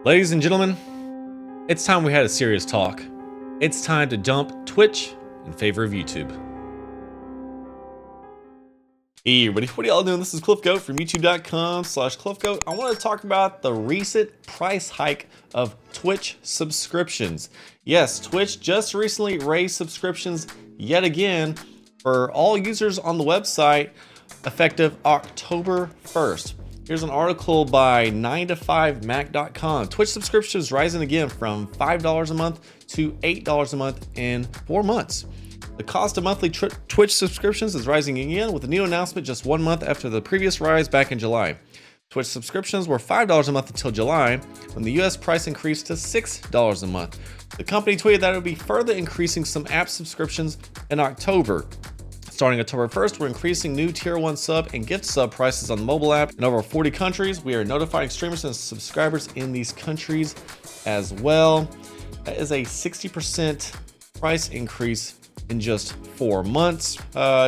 Ladies and gentlemen, it's time we had a serious talk. It's time to dump Twitch in favor of YouTube. Hey everybody, what are y'all doing? This is CLIFFGOAT from youtube.com/CLIFFGOAT. I want to talk about the recent price hike of Twitch subscriptions. Yes, Twitch just recently raised subscriptions yet again for all users on the website effective October 1st. Here's an article by 9to5mac.com. Twitch subscriptions rising again from $5 a month to $8 a month in 4 months. The cost of monthly Twitch subscriptions is rising again with a new announcement just 1 month after the previous rise back in July. Twitch subscriptions were $5 a month until July, when the US price increased to $6 a month. The company tweeted that it would be further increasing some app subscriptions in October. Starting October 1st, we're increasing new Tier 1 sub and gift sub prices on the mobile app in over 40 countries. We are notifying streamers and subscribers in these countries as well. That is a 60% price increase in just 4 months.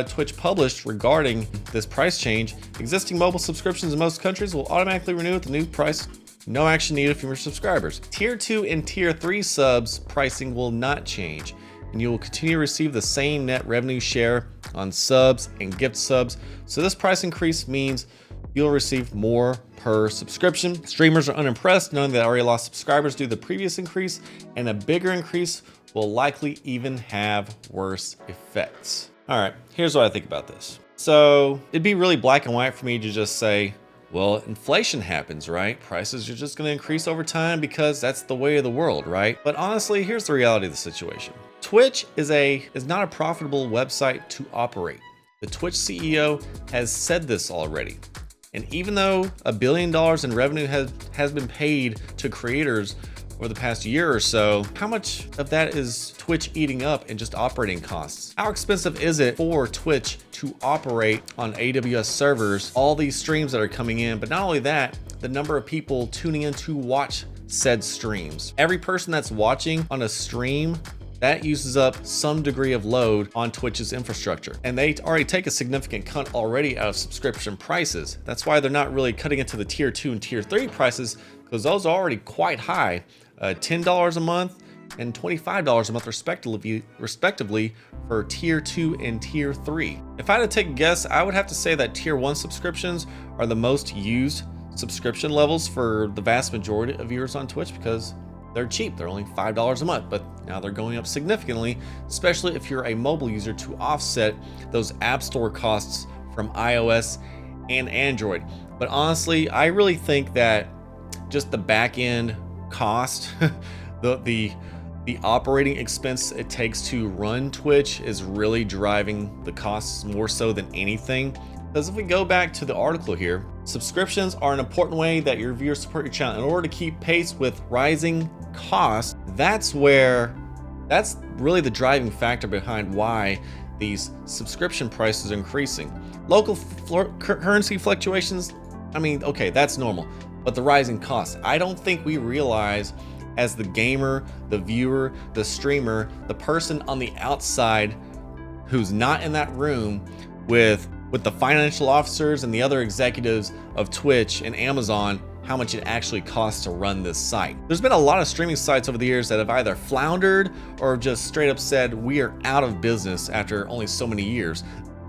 Twitch published regarding this price change. Existing mobile subscriptions in most countries will automatically renew at the new price. No action needed from your subscribers. Tier 2 and Tier 3 subs pricing will not change, and you will continue to receive the same net revenue share on subs and gift subs. So this price increase means you'll receive more per subscription. Streamers are unimpressed knowing that already lost subscribers due to the previous increase, and a bigger increase will likely even have worse effects. All right, here's what I think about this. So it'd be really black and white for me to just say, well, inflation happens, right? Prices are just gonna increase over time because that's the way of the world, right? But honestly, here's the reality of the situation. Twitch is not a profitable website to operate. The Twitch CEO has said this already. And even though $1 billion in revenue has been paid to creators over the past year or so, how much of that is Twitch eating up in just operating costs? How expensive is it for Twitch to operate on AWS servers, all these streams that are coming in, but not only that, the number of people tuning in to watch said streams. Every person that's watching on a stream, that uses up some degree of load on Twitch's infrastructure. And they already take a significant cut already out of subscription prices. That's why they're not really cutting into the Tier 2 and Tier 3 prices, because those are already quite high. $10 a month and $25 a month respectively for Tier 2 and Tier 3. If I had to take a guess, I would have to say that Tier 1 subscriptions are the most used subscription levels for the vast majority of viewers on Twitch because they're cheap. They're only $5 a month, but now they're going up significantly, especially if you're a mobile user, to offset those App Store costs from iOS and Android. But honestly, I really think that just the back end cost, the operating expense it takes to run Twitch is really driving the costs more so than anything. Because if we go back to the article here, subscriptions are an important way that your viewers support your channel. In order to keep pace with rising costs, that's really the driving factor behind why these subscription prices are increasing. Local currency fluctuations, I mean, okay, that's normal. But the rising costs, I don't think we realize as the gamer, the viewer, the streamer, the person on the outside who's not in that room with the financial officers and the other executives of Twitch and Amazon, how much it actually costs to run this site. There's been a lot of streaming sites over the years that have either floundered or just straight up said, we are out of business after only so many years.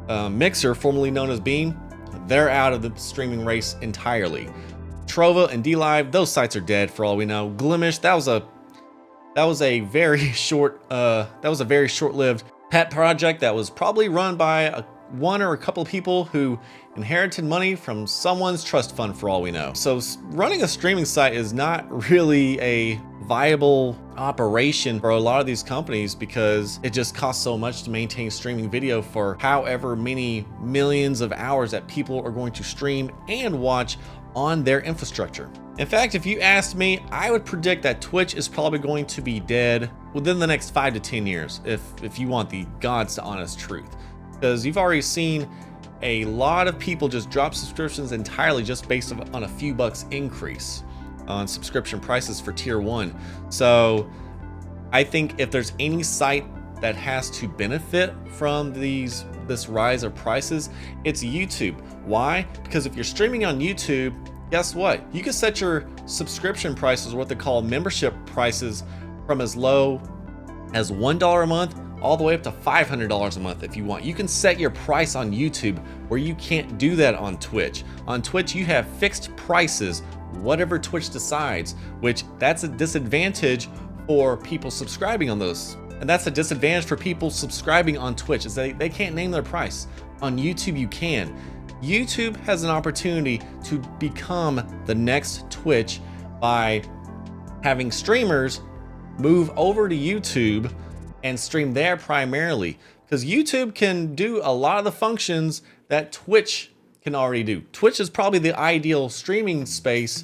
Mixer, formerly known as Beam, they're out of the streaming race entirely. Trova and DLive, those sites are dead for all we know. Glimish, that was a very short-lived pet project that was probably run by one or a couple of people who inherited money from someone's trust fund for all we know. So running a streaming site is not really a viable operation for a lot of these companies because it just costs so much to maintain streaming video for however many millions of hours that people are going to stream and watch on their infrastructure. In fact, if you asked me, I would predict that Twitch is probably going to be dead within the next 5 to 10 years, if you want the God's to honest truth. Because you've already seen a lot of people just drop subscriptions entirely just based on a few bucks increase on subscription prices for Tier 1. So I think if there's any site that has to benefit from this rise of prices, it's YouTube. Why? Because if you're streaming on YouTube, guess what? You can set your subscription prices, what they call membership prices, from as low as $1 a month all the way up to $500 a month if you want. You can set your price on YouTube where you can't do that on Twitch. On Twitch, you have fixed prices, whatever Twitch decides, which that's a disadvantage for people subscribing on those. And that's a disadvantage for people subscribing on Twitch, is they can't name their price. On YouTube, you can. YouTube has an opportunity to become the next Twitch by having streamers move over to YouTube and stream there primarily, because YouTube can do a lot of the functions that Twitch can already do. Twitch is probably the ideal streaming space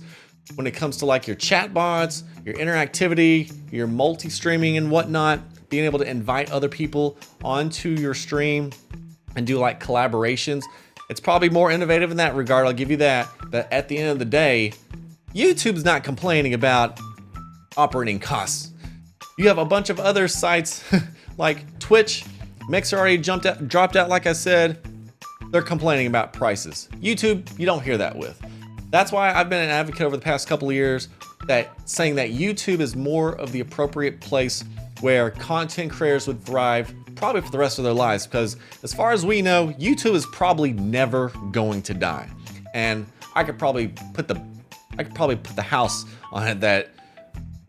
when it comes to like your chat bots, your interactivity, your multi-streaming and whatnot, being able to invite other people onto your stream and do like collaborations. It's probably more innovative in that regard, I'll give you that. But at the end of the day, YouTube's not complaining about operating costs. You have a bunch of other sites like Twitch, Mixer already dropped out, like I said. They're complaining about prices. YouTube, you don't hear that with. That's why I've been an advocate over the past couple of years saying that YouTube is more of the appropriate place where content creators would thrive probably for the rest of their lives, because as far as we know, YouTube is probably never going to die. And I could probably put the house on it that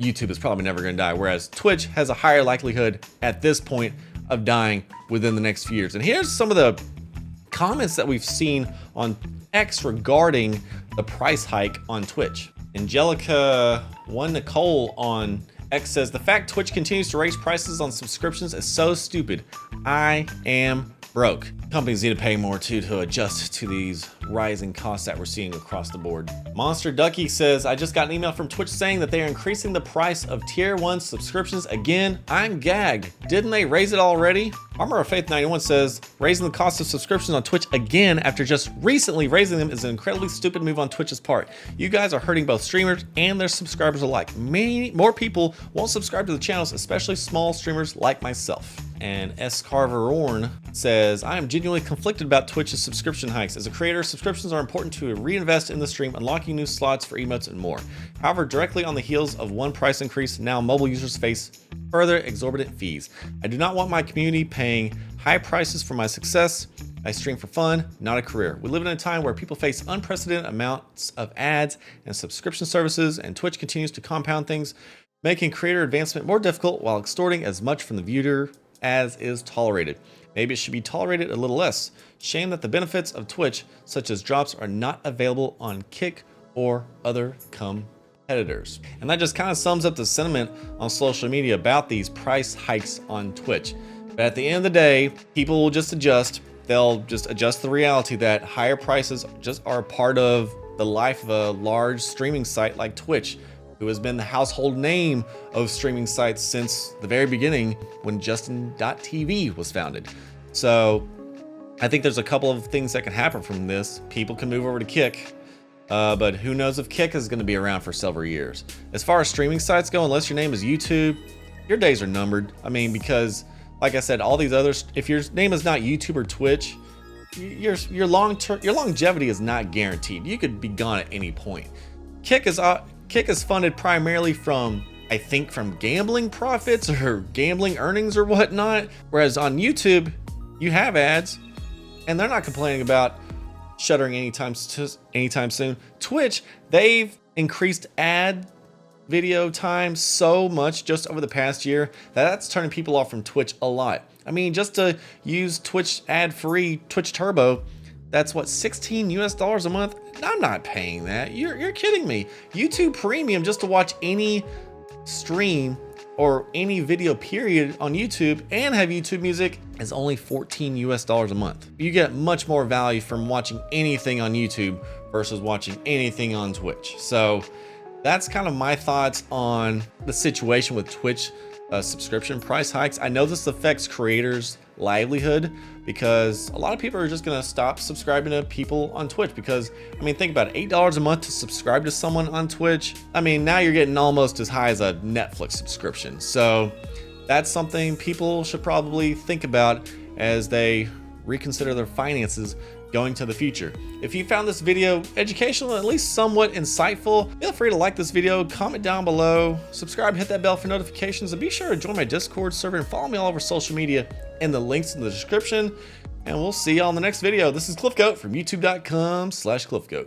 YouTube is probably never going to die, whereas Twitch has a higher likelihood at this point of dying within the next few years. And here's some of the comments that we've seen on X regarding the price hike on Twitch. Angelica Nicole on X says, the fact Twitch continues to raise prices on subscriptions is so stupid. I am broke. Companies need to pay more too to adjust to these rising costs that we're seeing across the board. Monster Ducky says, I just got an email from Twitch saying that they are increasing the price of tier 1 subscriptions again. I'm gagged. Didn't they raise it already? Armor of Faith 91 says, raising the cost of subscriptions on Twitch again after just recently raising them is an incredibly stupid move on Twitch's part. You guys are hurting both streamers and their subscribers alike. Many more people won't subscribe to the channels, especially small streamers like myself. And S. Carver Orn says, I am genuinely conflicted about Twitch's subscription hikes. As a creator, subscriptions are important to reinvest in the stream, unlocking new slots for emotes and more. However, directly on the heels of one price increase, now mobile users face further exorbitant fees. I do not want my community paying high prices for my success. I stream for fun, not a career. We live in a time where people face unprecedented amounts of ads and subscription services, and Twitch continues to compound things, making creator advancement more difficult while extorting as much from the viewer as is tolerated. Maybe it should be tolerated a little less. Shame that the benefits of Twitch, such as drops, are not available on Kick or other competitors. And that just kind of sums up the sentiment on social media about these price hikes on Twitch. But at the end of the day, people will just adjust. They'll just adjust the reality that higher prices just are part of the life of a large streaming site like Twitch, who has been the household name of streaming sites since the very beginning when Justin.tv was founded. So I think there's a couple of things that can happen from this. People can move over to Kick, but who knows if Kick is going to be around for several years. As far as streaming sites go, unless your name is YouTube, your days are numbered. I mean, because like I said, all these others, if your name is not YouTube or Twitch, your longevity is not guaranteed. You could be gone at any point. Kick is funded primarily from, I think, from gambling profits or gambling earnings or whatnot. Whereas on YouTube, you have ads, and they're not complaining about shuttering anytime soon. Twitch, they've increased ad video time so much just over the past year that's turning people off from Twitch a lot. I mean, just to use Twitch ad-free Twitch Turbo, that's what, $16 a month? I'm not paying that. You're kidding me. YouTube Premium, just to watch any stream or any video period on YouTube and have YouTube Music, is only $14 a month. You get much more value from watching anything on YouTube versus watching anything on Twitch. So that's kind of my thoughts on the situation with Twitch subscription price hikes. I know this affects creators' livelihood because a lot of people are just going to stop subscribing to people on Twitch because, I mean, think about it, $8 a month to subscribe to someone on Twitch. I mean, now you're getting almost as high as a Netflix subscription. So that's something people should probably think about as they reconsider their finances going to the future. If you found this video educational, at least somewhat insightful, feel free to like this video, comment down below, subscribe, hit that bell for notifications, and be sure to join my Discord server and follow me all over social media and the links in the description. And we'll see y'all in the next video. This is CliffGoat from youtube.com/CliffGoat.